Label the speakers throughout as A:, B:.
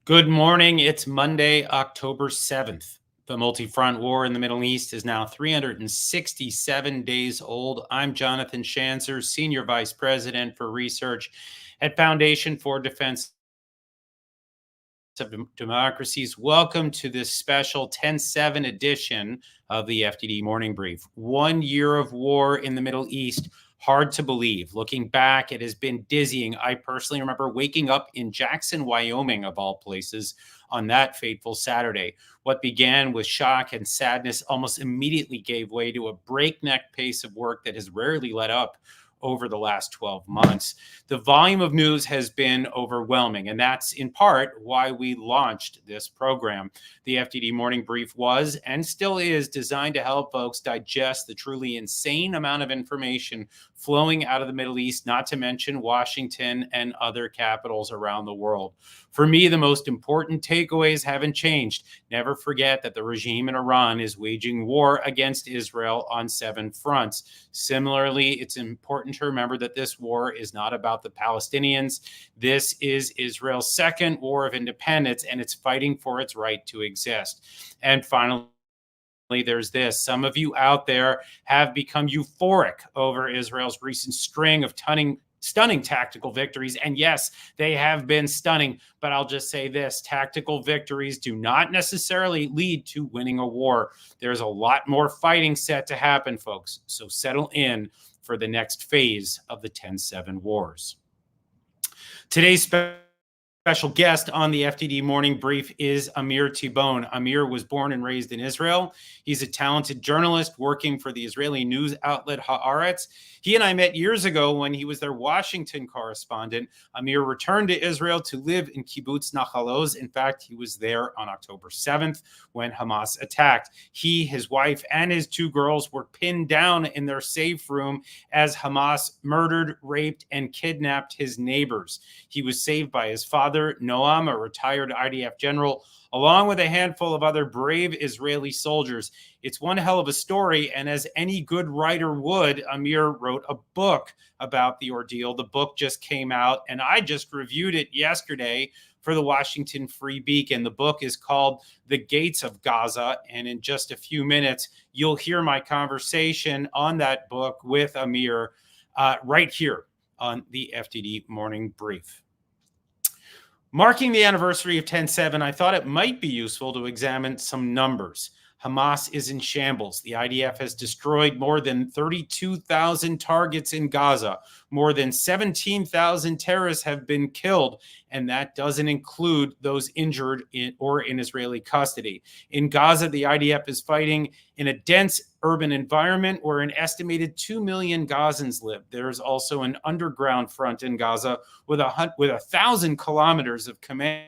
A: Good morning. It's Monday, October 7th. The multi-front war in the Middle East is now 367 days old. I'm Jonathan Schanzer, Senior Vice President for Research at Foundation for Defense of Democracies. Welcome to this special 10/7 edition of the FDD Morning Brief. 1 year of war in the Middle East. Hard to believe. Looking back, it has been dizzying. I personally remember waking up in Jackson, Wyoming, of all places, on that fateful Saturday. What began with shock and sadness almost immediately gave way to a breakneck pace of work that has rarely let up over the last 12 months. The volume of news has been overwhelming, and that's in part why we launched this program. The FDD Morning Brief was and still is designed to help folks digest the truly insane amount of information flowing out of the Middle East, not to mention Washington and other capitals around the world. For me, the most important takeaways haven't changed. Never forget that the regime in Iran is waging war against Israel on 7 fronts. Similarly, it's important to remember that this war is not about the Palestinians. This is Israel's second war of independence, and it's fighting for its right to exist. And finally, there's this. Some of you out there have become euphoric over Israel's recent string of stunning tactical victories. And yes, they have been stunning, but I'll just say this: tactical victories do not necessarily lead to winning a war. There's a lot more fighting set to happen, folks. So settle in for the next phase of the 10/7 wars. Today's special guest on the FDD Morning Brief is Amir Tibon. Amir was born and raised in Israel. He's a talented journalist working for the Israeli news outlet Haaretz. He and I met years ago when he was their Washington correspondent. Amir returned to Israel to live in Kibbutz Nahal Oz. In fact, he was there on October 7th when Hamas attacked. He, his wife, and his 2 girls were pinned down in their safe room as Hamas murdered, raped, and kidnapped his neighbors. He was saved by his father, Noam, a retired IDF general, along with a handful of other brave Israeli soldiers. It's one hell of a story, and as any good writer would, Amir wrote a book about the ordeal. The book just came out, and I just reviewed it yesterday for the Washington Free Beacon. The book is called The Gates of Gaza, and in just a few minutes, you'll hear my conversation on that book with Amir right here on the FDD Morning Brief. Marking the anniversary of 10/7, I thought it might be useful to examine some numbers. Hamas is in shambles. The IDF has destroyed more than 32,000 targets in Gaza. More than 17,000 terrorists have been killed, and that doesn't include those injured in Israeli custody. In Gaza, the IDF is fighting in a dense urban environment where an estimated 2 million Gazans live. There's also an underground front in Gaza with 1,000 kilometers of command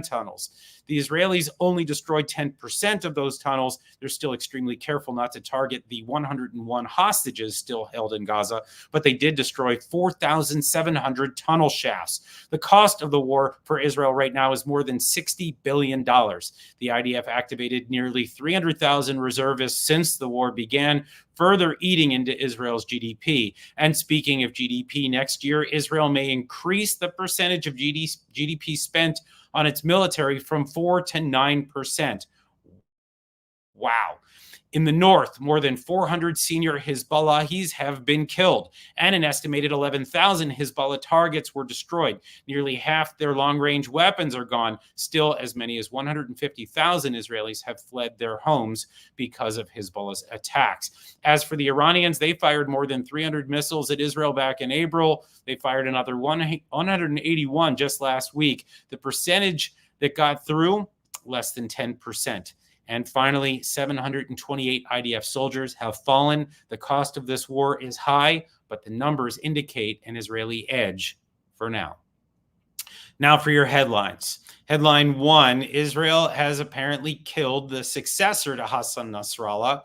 A: tunnels. The Israelis only destroyed 10% of those tunnels. They're still extremely careful not to target the 101 hostages still held in Gaza, but they did destroy 4,700 tunnel shafts. The cost of the war for Israel right now is more than $60 billion. The IDF activated nearly 300,000 reservists since the war began, further eating into Israel's GDP. And speaking of GDP, next year, Israel may increase the percentage of GDP spent on its military from 4 to 9%. Wow. In the north, more than 400 senior Hezbollahis have been killed, and an estimated 11,000 Hezbollah targets were destroyed. Nearly half their long-range weapons are gone. Still, as many as 150,000 Israelis have fled their homes because of Hezbollah's attacks. As for the Iranians, they fired more than 300 missiles at Israel back in April. They fired another 181 just last week. The percentage that got through, less than 10%. And finally, 728 IDF soldiers have fallen. The cost of this war is high, but the numbers indicate an Israeli edge for now. Now for your headlines. Headline 1, Israel has apparently killed the successor to Hassan Nasrallah.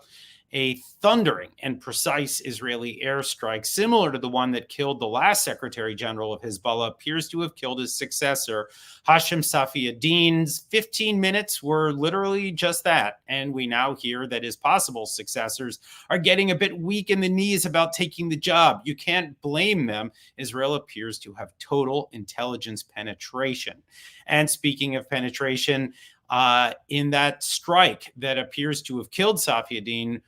A: a thundering and precise Israeli airstrike, similar to the one that killed the last Secretary General of Hezbollah, appears to have killed his successor, Hashem Safiuddin's 15 minutes were literally just that. And we now hear that his possible successors are getting a bit weak in the knees about taking the job. You can't blame them. Israel appears to have total intelligence penetration. And speaking of penetration, in that strike that appears to have killed Safiuddin,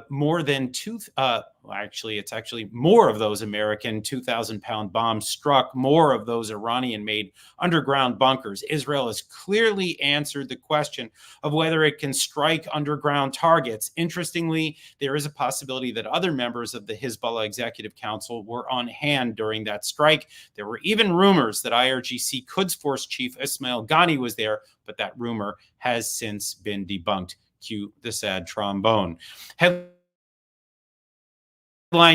A: more than it's actually more of those American 2,000-pound bombs struck more of those Iranian-made underground bunkers. Israel has clearly answered the question of whether it can strike underground targets. Interestingly, there is a possibility that other members of the Hezbollah Executive Council were on hand during that strike. There were even rumors that IRGC Quds Force Chief Ismail Ghani was there, but that rumor has since been debunked. Cue the sad trombone. Headline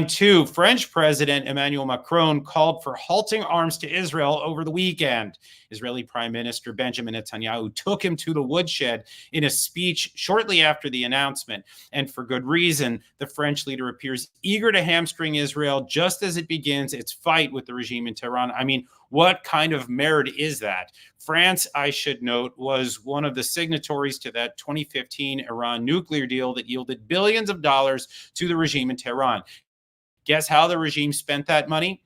A: 2, French President Emmanuel Macron called for halting arms to Israel over the weekend. Israeli Prime Minister Benjamin Netanyahu took him to the woodshed in a speech shortly after the announcement, and for good reason. The French leader appears eager to hamstring Israel just as it begins its fight with the regime in Tehran. I mean, what kind of merit is that? France, I should note, was one of the signatories to that 2015 Iran nuclear deal that yielded billions of dollars to the regime in Tehran. Guess how the regime spent that money?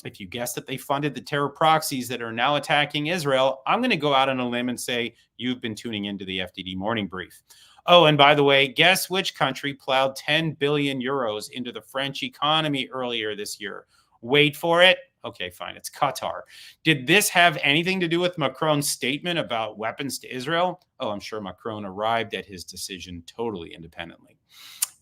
A: If you guess that they funded the terror proxies that are now attacking Israel, I'm going to go out on a limb and say you've been tuning into the FDD Morning Brief. Oh, and by the way, guess which country plowed 10 billion euros into the French economy earlier this year? Wait for it. Okay, fine. It's Qatar. Did this have anything to do with Macron's statement about weapons to Israel? Oh, I'm sure Macron arrived at his decision totally independently.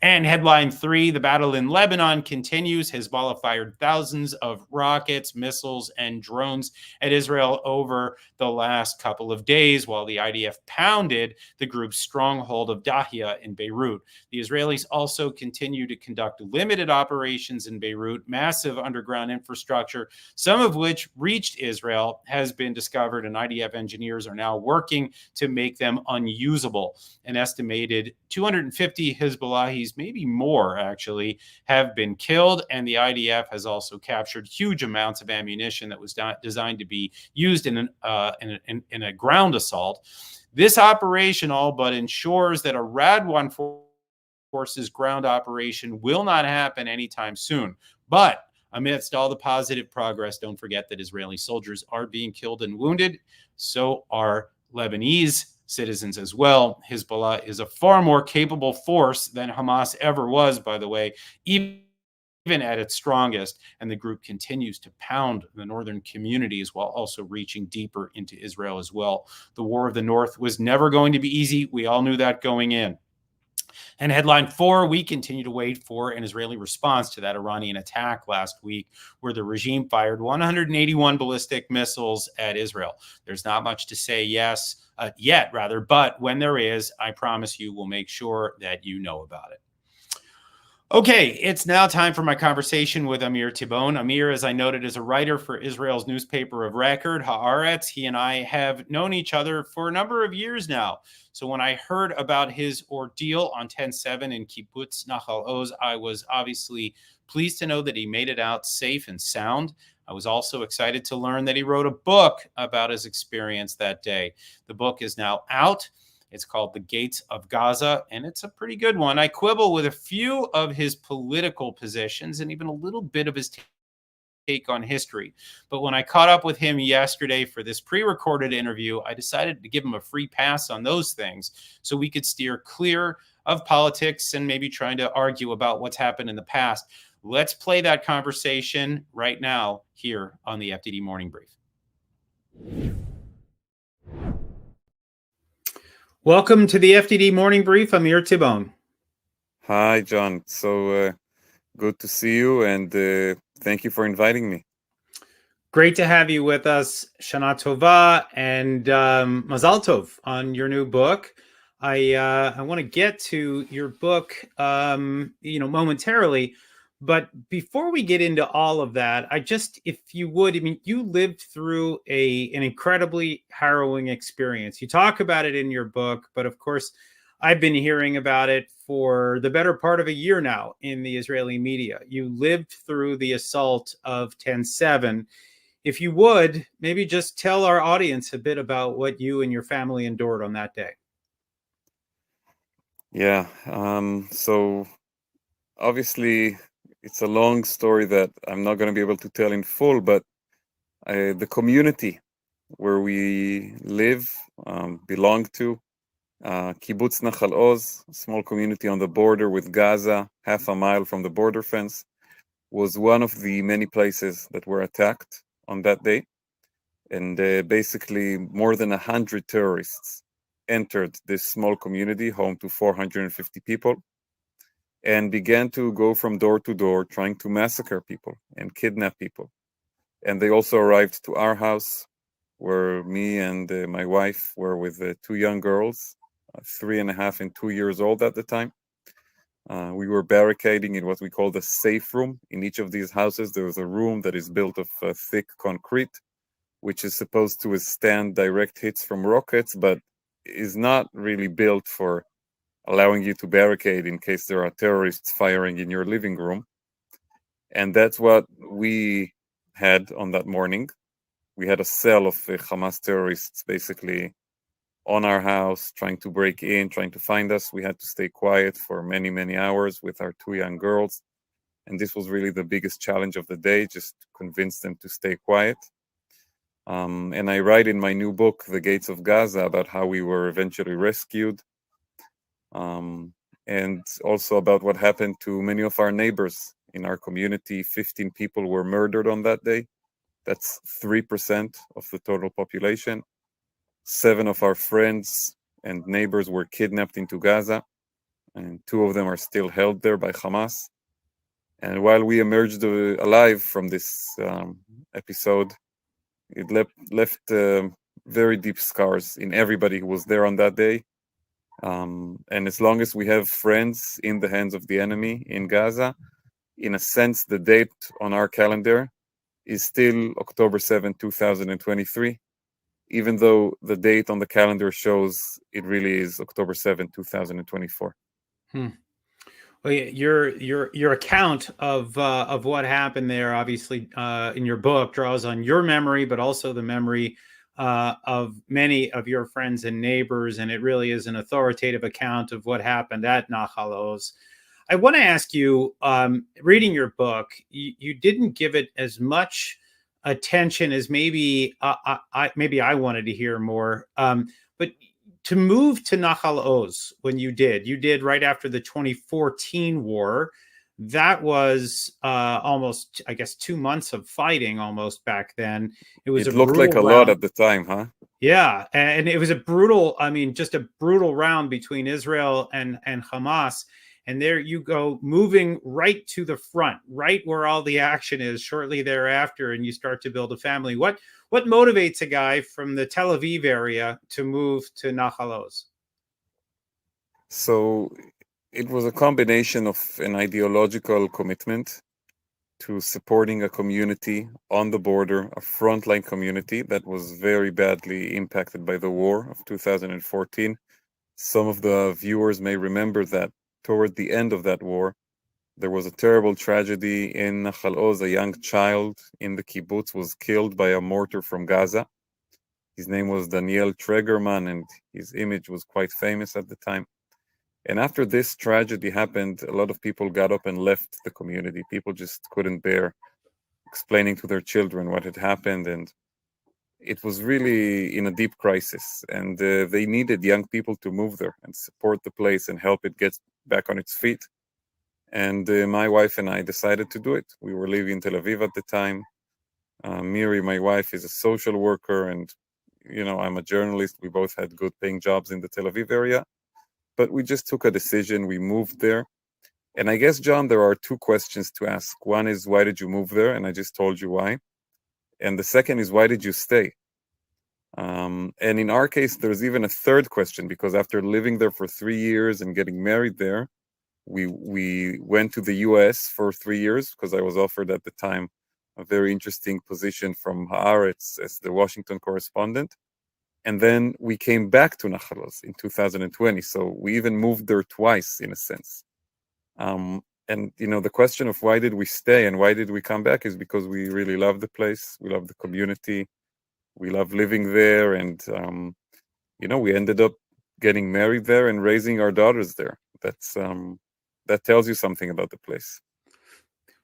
A: And headline 3, the battle in Lebanon continues. Hezbollah fired thousands of rockets, missiles, and drones at Israel over the last couple of days, while the IDF pounded the group's stronghold of Dahia in Beirut. The Israelis also continue to conduct limited operations in Beirut. Massive underground infrastructure, some of which reached Israel, has been discovered, and IDF engineers are now working to make them unusable. An estimated 250 Hezbollahis, maybe more actually, have been killed, and the IDF has also captured huge amounts of ammunition that was designed to be used in a ground assault. This operation all but ensures that a Radwan Forces ground operation will not happen anytime soon. But amidst all the positive progress, don't forget that Israeli soldiers are being killed and wounded. So are Lebanese citizens as well. Hezbollah is a far more capable force than Hamas ever was, by the way, even at its strongest, and the group continues to pound the northern communities while also reaching deeper into Israel as well. The War of the North was never going to be easy. We all knew that going in. And headline 4, we continue to wait for an Israeli response to that Iranian attack last week, where the regime fired 181 ballistic missiles at Israel. There's not much to say yet, but when there is, I promise you we'll make sure that you know about it. Okay, it's now time for my conversation with Amir Tibon. Amir, as I noted, is a writer for Israel's newspaper of record, Haaretz. He and I have known each other for a number of years now. So when I heard about his ordeal on 10/7 in Kibbutz Nahal Oz, I was obviously pleased to know that he made it out safe and sound. I was also excited to learn that he wrote a book about his experience that day. The book is now out. It's called The Gates of Gaza, and it's a pretty good one. I quibble with a few of his political positions and even a little bit of his take on history. But when I caught up with him yesterday for this pre-recorded interview, I decided to give him a free pass on those things so we could steer clear of politics and maybe trying to argue about what's happened in the past. Let's play that conversation right now here on the FDD Morning Brief. Welcome to the FDD Morning Brief. Amir Tibon.
B: Hi, John. So good to see you, and thank you for inviting me.
A: Great to have you with us. Shana Tova and Mazal Tov on your new book. I want to get to your book, momentarily. But before we get into all of that, if you would, you lived through an incredibly harrowing experience. You talk about it in your book, but of course, I've been hearing about it for the better part of a year now in the Israeli media. You lived through the assault of 10/7. If you would, maybe just tell our audience a bit about what you and your family endured on that day.
B: Yeah. So obviously, it's a long story that I'm not going to be able to tell in full, but the community where we live, belong to, Kibbutz Nachal Oz, a small community on the border with Gaza, half a mile from the border fence, was one of the many places that were attacked on that day. And basically, more than 100 terrorists entered this small community, home to 450 people, and began to go from door to door, trying to massacre people and kidnap people. And they also arrived to our house, where me and my wife were with two young girls, 3.5 and 2 years old at the time. We were barricading in what we call the safe room. In each of these houses, there was a room that is built of thick concrete, which is supposed to withstand direct hits from rockets, but is not really built for allowing you to barricade in case there are terrorists firing in your living room. And that's what we had on that morning. We had a cell of Hamas terrorists basically on our house, trying to break in, trying to find us. We had to stay quiet for many, many hours with our two young girls. And this was really the biggest challenge of the day, just to convince them to stay quiet. And I write in my new book, The Gates of Gaza, about how we were eventually rescued. And also about what happened to many of our neighbors in our community. 15 people were murdered on that day. That's 3% of the total population. 7 of our friends and neighbors were kidnapped into Gaza, and 2 of them are still held there by Hamas. And while we emerged alive from this episode, it left very deep scars in everybody who was there on that day. And as long as we have friends in the hands of the enemy in Gaza, in a sense, the date on our calendar is still October 7, 2023, even though the date on the calendar shows it really is October 7, 2024.
A: Well, your account of what happened there, obviously, in your book, draws on your memory, but also the memory of many of your friends and neighbors, and it really is an authoritative account of what happened at Nachal Oz. I want to ask you, reading your book, you didn't give it as much attention as maybe I wanted to hear more, but to move to Nachal Oz when you did right after the 2014 war. That was almost, I guess, 2 months of fighting almost back then. It was
B: It looked like a lot at the time, huh?
A: Yeah, and it was a brutal, just a brutal round between Israel and Hamas. And there you go, moving right to the front, right where all the action is shortly thereafter, and you start to build a family. What motivates a guy from the Tel Aviv area to move to Nachal Oz?
B: So it was a combination of an ideological commitment to supporting a community on the border, a frontline community that was very badly impacted by the war of 2014. Some of the viewers may remember that toward the end of that war, there was a terrible tragedy in Nachal Oz. A young child in the kibbutz was killed by a mortar from Gaza. His name was Daniel Tregerman, and his image was quite famous at the time. And after this tragedy happened, a lot of people got up and left the community. People just couldn't bear explaining to their children what had happened. And it was really in a deep crisis. And they needed young people to move there and support the place and help it get back on its feet. And my wife and I decided to do it. We were living in Tel Aviv at the time. Miri, my wife, is a social worker, and I'm a journalist. We both had good paying jobs in the Tel Aviv area. But we just took a decision. We moved there. And I guess, John, there are 2 questions to ask. One is, why did you move there? And I just told you why. And the second is, why did you stay? And in our case, there's even a third question, because after living there for 3 years and getting married there, we went to the US for 3 years because I was offered at the time a very interesting position from Haaretz as the Washington correspondent. And then we came back to Nahal Oz in 2020. So we even moved there twice, in a sense. And the question of why did we stay and why did we come back is because we really love the place, we love the community, we love living there, and we ended up getting married there and raising our daughters there. That tells you something about the place.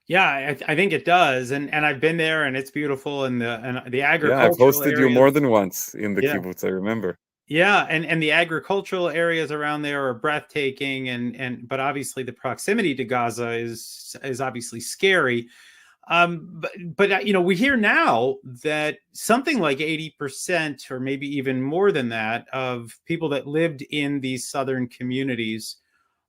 A: Yeah, I think it does, and I've been there, and it's beautiful, and the
B: Yeah, I've
A: agricultural
B: hosted you
A: areas.
B: more than once in the
A: Yeah,
B: kibbutz, I remember.
A: yeah, and the agricultural areas around there are breathtaking, but obviously the proximity to Gaza is obviously scary. But we hear now that something like 80% or maybe even more than that of people that lived in these southern communities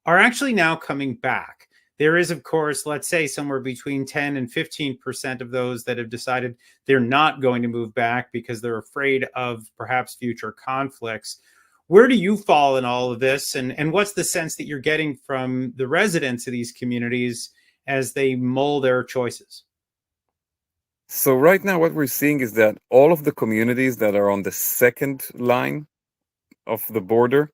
A: are actually now coming back. There is, of course, let's say somewhere between 10 and 15% of those that have decided they're not going to move back because they're afraid of perhaps future conflicts. Where do you fall in all of this? And what's the sense that you're getting from the residents of these communities as they mull their choices?
B: So right now what we're seeing is that all of the communities that are on the second line of the border,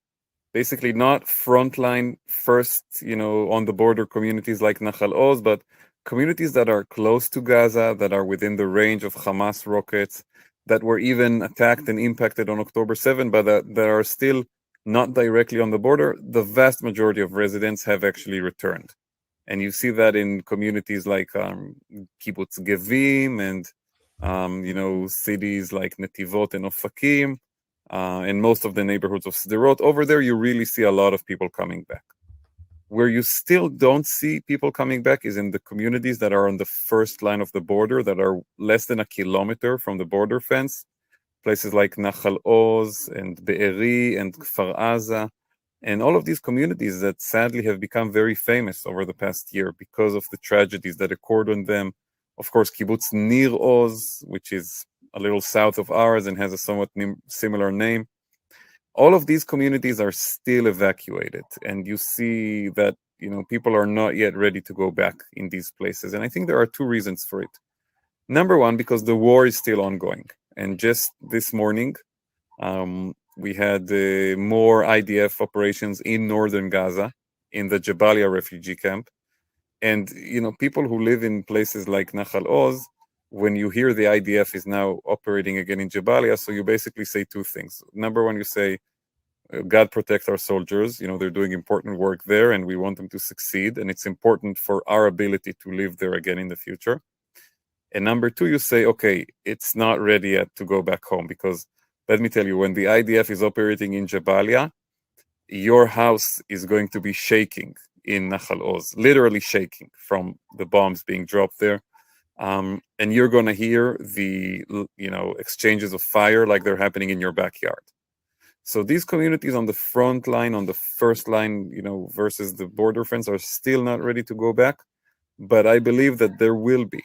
B: basically not frontline first, on the border communities like Nahal Oz, but communities that are close to Gaza, that are within the range of Hamas rockets, that were even attacked and impacted on October 7, but that are still not directly on the border. The vast majority of residents have actually returned. And you see that in communities like Kibbutz Gevim and, cities like Netivot and Ofakim, and most of the neighborhoods of Sderot. Over there, you really see a lot of people coming back. Where you still don't see people coming back is in the communities that are on the first line of the border, that are less than a kilometer from the border fence. Places like Nahal Oz and Be'eri and Kfar Aza, and all of these communities that sadly have become very famous over the past year because of the tragedies that occurred on them. Of course, Kibbutz Nir Oz, which is a little south of ours and has a somewhat similar name. All of these communities are still evacuated, and you see that people are not yet ready to go back in these places. And I think there are two reasons for it. Number one, because the war is still ongoing, and just this morning, we had more IDF operations in northern Gaza, in the Jabalia refugee camp. And, people who live in places like Nahal Oz, when you hear the IDF is now operating again in Jabalia, so you basically say two things. Number one, you say, God protect our soldiers. They're doing important work there and we want them to succeed. And it's important for our ability to live there again in the future. And number two, you say, okay, it's not ready yet to go back home, because let me tell you, when the IDF is operating in Jabalia, your house is going to be shaking in Nahal Oz, literally shaking from the bombs being dropped there. And you're going to hear the, exchanges of fire like they're happening in your backyard. So these communities on the front line, on the first line, versus the border fence, are still not ready to go back. But I believe that there will be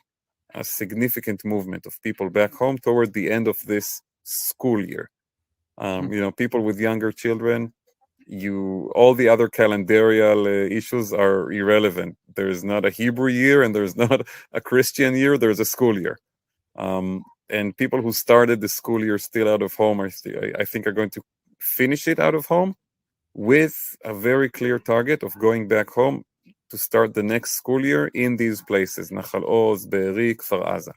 B: a significant movement of people back home toward the end of this school year. People with younger children, all the other calendarial issues are irrelevant. There's not a Hebrew year and there's not a Christian year, there's a school year. And people who started the school year still out of home I think are going to finish it out of home with a very clear target of going back home to start the next school year in these places, Nahal Oz, Be'eri, Kfar Aza.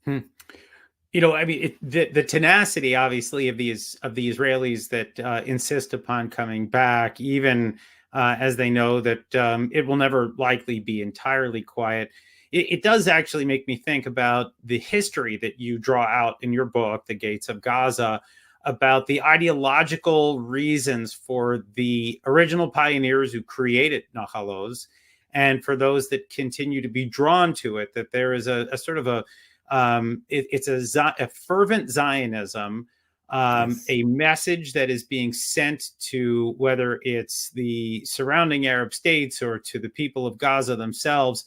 A: I mean, the tenacity, obviously, of the Israelis that insist upon coming back, even as they know that it will never likely be entirely quiet. It does actually make me think about the history that you draw out in your book, The Gates of Gaza, about the ideological reasons for the original pioneers who created Nahal Oz, and for those that continue to be drawn to it, that there is a sort of it's a fervent Zionism,
B: Yes.
A: a message that is being sent to whether it's the surrounding Arab states or to the people of Gaza themselves,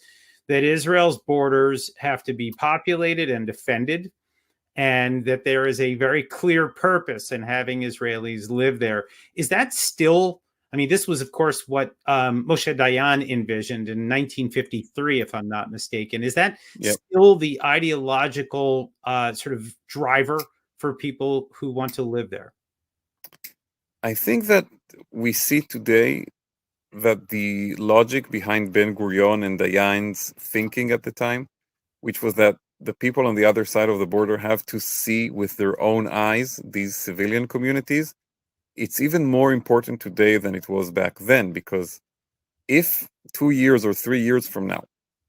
A: that Israel's borders have to be populated and defended, and that there is a very clear purpose in having Israelis live there. Is that still? I mean, this was, of course, what Moshe Dayan envisioned in 1953, if I'm not mistaken. Is that still the ideological sort of driver for people who want to live there?
B: I think that we see today that the logic behind Ben Gurion and Dayan's thinking at the time, which was that the people on the other side of the border have to see with their own eyes these civilian communities, it's even more important today than it was back then, because if 2 years or 3 years from now,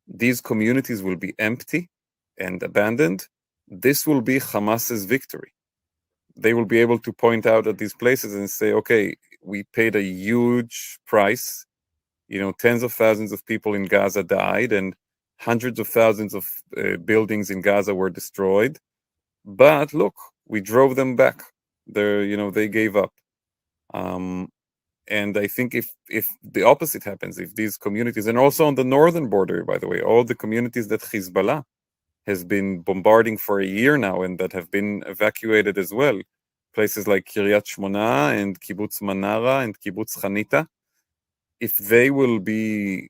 B: these communities will be empty and abandoned, this will be Hamas's victory. They will be able to point out at these places and say, okay, we paid a huge price. Tens of thousands of people in Gaza died and hundreds of thousands of buildings in Gaza were destroyed. But look, we drove them back. They gave up. And I think if the opposite happens, if these communities, and also on the northern border, by the way, all the communities that Hezbollah has been bombarding for a year now and that have been evacuated as well, places like Kiryat Shmona and Kibbutz Manara and Kibbutz Chanita, if they will be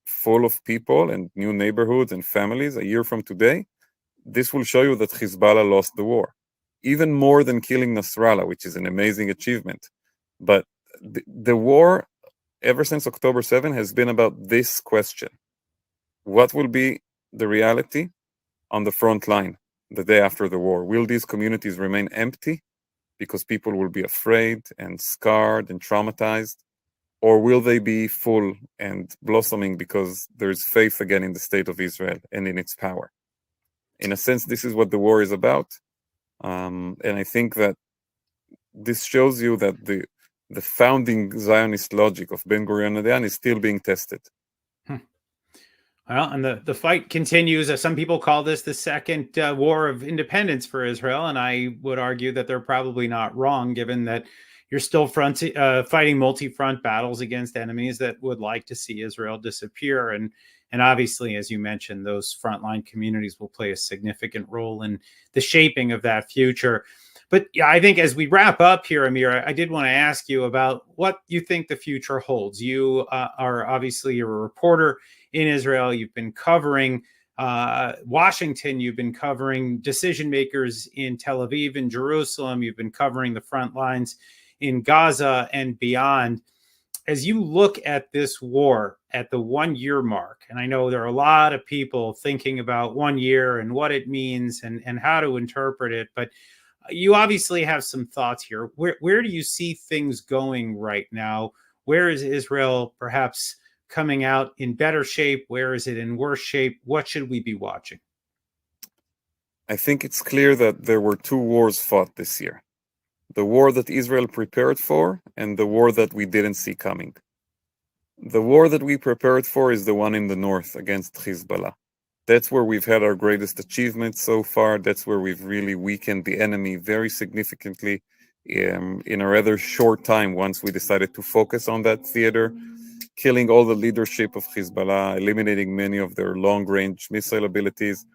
B: full of people and new neighborhoods and families a year from today, this will show you that Hezbollah lost the war, even more than killing Nasrallah, which is an amazing achievement. But the war, ever since October 7, has been about this question. What will be the reality on the front line the day after the war? Will these communities remain empty because people will be afraid and scarred and traumatized? Or will they be full and blossoming because there's faith again in the state of Israel and in its power? In a sense, this is what the war is about. And I think that this shows you that the founding Zionist logic of Ben Gurion and Dayan is still being tested.
A: Well, and the fight continues. Some people call this the second war of independence for Israel, and I would argue that they're probably not wrong, given that you're still fighting multi-front battles against enemies that would like to see Israel disappear. And obviously, as you mentioned, those frontline communities will play a significant role in the shaping of that future. But yeah, I think as we wrap up here, Amir, I did want to ask you about what you think the future holds. You are obviously a reporter in Israel. You've been covering Washington. You've been covering decision makers in Tel Aviv and Jerusalem. You've been covering the front lines in Gaza and beyond. As you look at this war at the 1 year mark, and I know there are a lot of people thinking about 1 year and what it means and how to interpret it, but you obviously have some thoughts here. Where do you see things going right now? Where is Israel perhaps coming out in better shape? Where is it in worse shape? What should we be watching?
B: I think it's clear that there were two wars fought this year. The war that Israel prepared for and the war that we didn't see coming. The war that we prepared for is the one in the north against Hezbollah. That's where we've had our greatest achievements so far. That's where we've really weakened the enemy very significantly in a rather short time once we decided to focus on that theater, killing all the leadership of Hezbollah, eliminating many of their long-range missile abilities.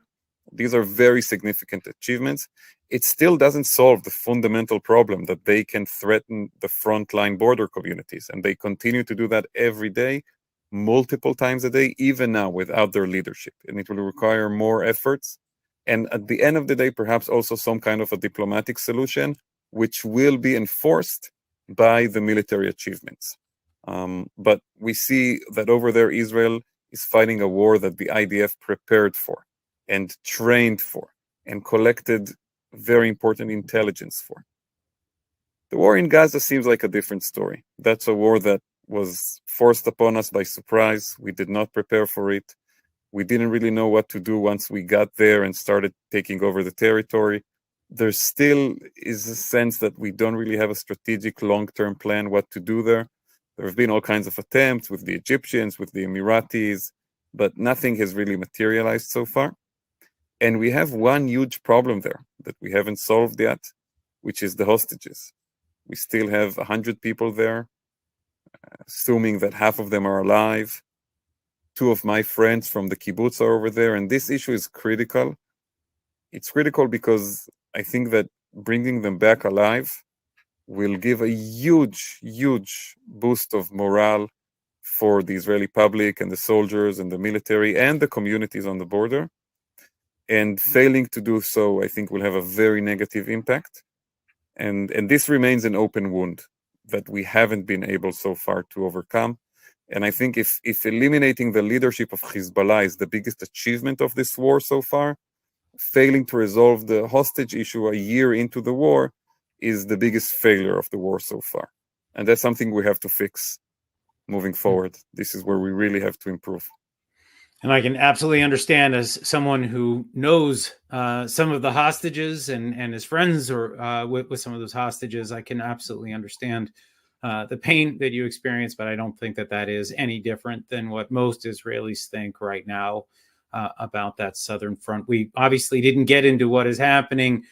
B: These are very significant achievements. It still doesn't solve the fundamental problem that they can threaten the frontline border communities, and they continue to do that every day, multiple times a day, even now without their leadership. And it will require more efforts. And at the end of the day, perhaps also some kind of a diplomatic solution, which will be enforced by the military achievements. But we see that over there, Israel is fighting a war that the IDF prepared for and trained for and collected very important intelligence for. The war in Gaza seems like a different story. That's a war that was forced upon us by surprise. We did not prepare for it. We didn't really know what to do once we got there and started taking over the territory. There still is a sense that we don't really have a strategic long-term plan what to do there. There have been all kinds of attempts with the Egyptians, with the Emiratis, but nothing has really materialized so far. And we have one huge problem there that we haven't solved yet, which is the hostages. We still have 100 people there, assuming that half of them are alive. Two of my friends from the kibbutz are over there, and this issue is critical. It's critical because I think that bringing them back alive will give a huge, huge boost of morale for the Israeli public and the soldiers and the military and the communities on the border. And failing to do so, I think, will have a very negative impact. And this remains an open wound. that we haven't been able so far to overcome. And I think if eliminating the leadership of Hezbollah is the biggest achievement of this war so far, failing to resolve the hostage issue a year into the war is the biggest failure of the war so far. And that's something we have to fix moving forward. This is where we really have to improve.
A: And I can absolutely understand, as someone who knows some of the hostages and is friends with some of those hostages, I can absolutely understand the pain that you experience, but I don't think that is any different than what most Israelis think right now about that southern front. We obviously didn't get into what is happening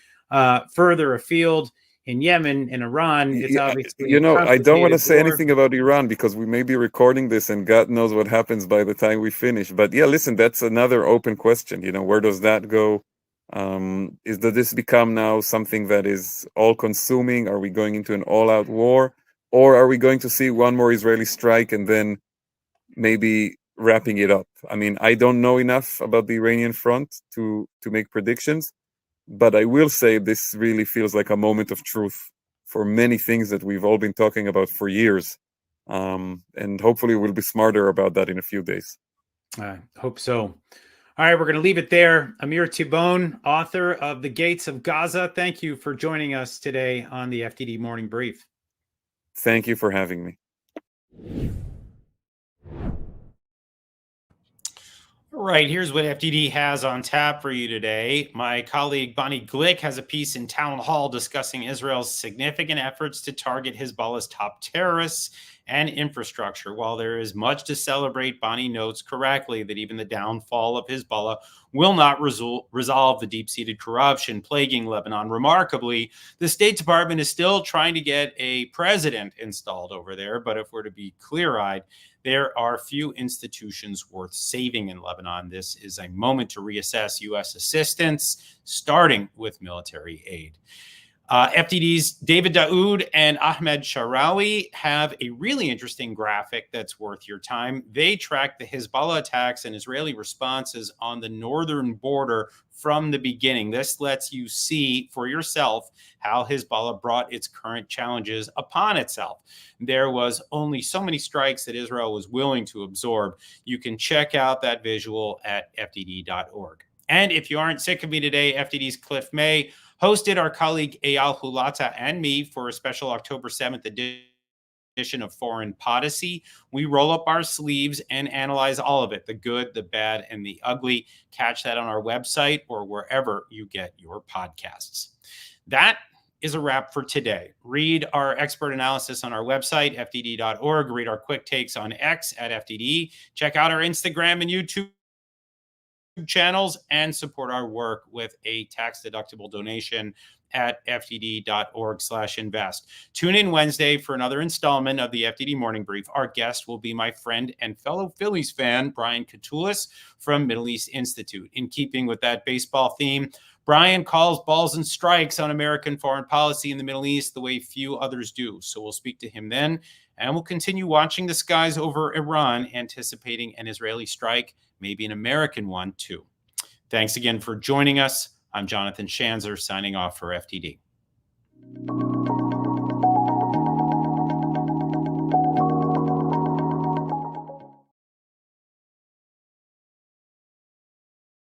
A: further afield in Yemen and Iran. It's obviously
B: I don't want to say
A: war.
B: anything about Iran because we may be recording this and God knows what happens by the time we finish. But yeah, listen, that's another open question. Where does that go? Does this become now something that is all-consuming? Are we going into an all-out war? Or are we going to see one more Israeli strike and then maybe wrapping it up? I mean, I don't know enough about the Iranian front to make predictions. But I will say this really feels like a moment of truth for many things that we've all been talking about for years. And hopefully we'll be smarter about that in a few days.
A: I hope so. All right, we're going to leave it there. Amir Tibon, author of The Gates of Gaza, thank you for joining us today on the FDD Morning Brief.
B: Thank you for having me.
A: All right, here's what FDD has on tap for you today. My colleague Bonnie Glick has a piece in Town Hall discussing Israel's significant efforts to target Hezbollah's top terrorists and infrastructure. While there is much to celebrate, Bonnie notes correctly that even the downfall of Hezbollah will not resolve the deep-seated corruption plaguing Lebanon. Remarkably, the State Department is still trying to get a president installed over there, but if we're to be clear-eyed, there are few institutions worth saving in Lebanon. This is a moment to reassess U.S. assistance, starting with military aid. FDD's David Daoud and Ahmed Sharawi have a really interesting graphic that's worth your time. They track the Hezbollah attacks and Israeli responses on the northern border from the beginning. This lets you see for yourself how Hezbollah brought its current challenges upon itself. There was only so many strikes that Israel was willing to absorb. You can check out that visual at fdd.org. And if you aren't sick of me today, FDD's Cliff May hosted our colleague Eyal Hulata and me for a special October 7th edition of Foreign Policy. We roll up our sleeves and analyze all of it, the good, the bad, and the ugly. Catch that on our website or wherever you get your podcasts. That is a wrap for today. Read our expert analysis on our website, fdd.org. Read our quick takes on X at FDD. Check out our Instagram and YouTube channels and support our work with a tax-deductible donation at fdd.org/invest. Tune in Wednesday for another installment of the FDD Morning Brief. Our guest will be my friend and fellow Phillies fan, Brian Katulis from Middle East Institute. In keeping with that baseball theme, Brian calls balls and strikes on American foreign policy in the Middle East the way few others do. So we'll speak to him then, and we'll continue watching the skies over Iran, anticipating an Israeli strike, maybe an American one too. Thanks again for joining us. I'm Jonathan Schanzer, signing off for FDD.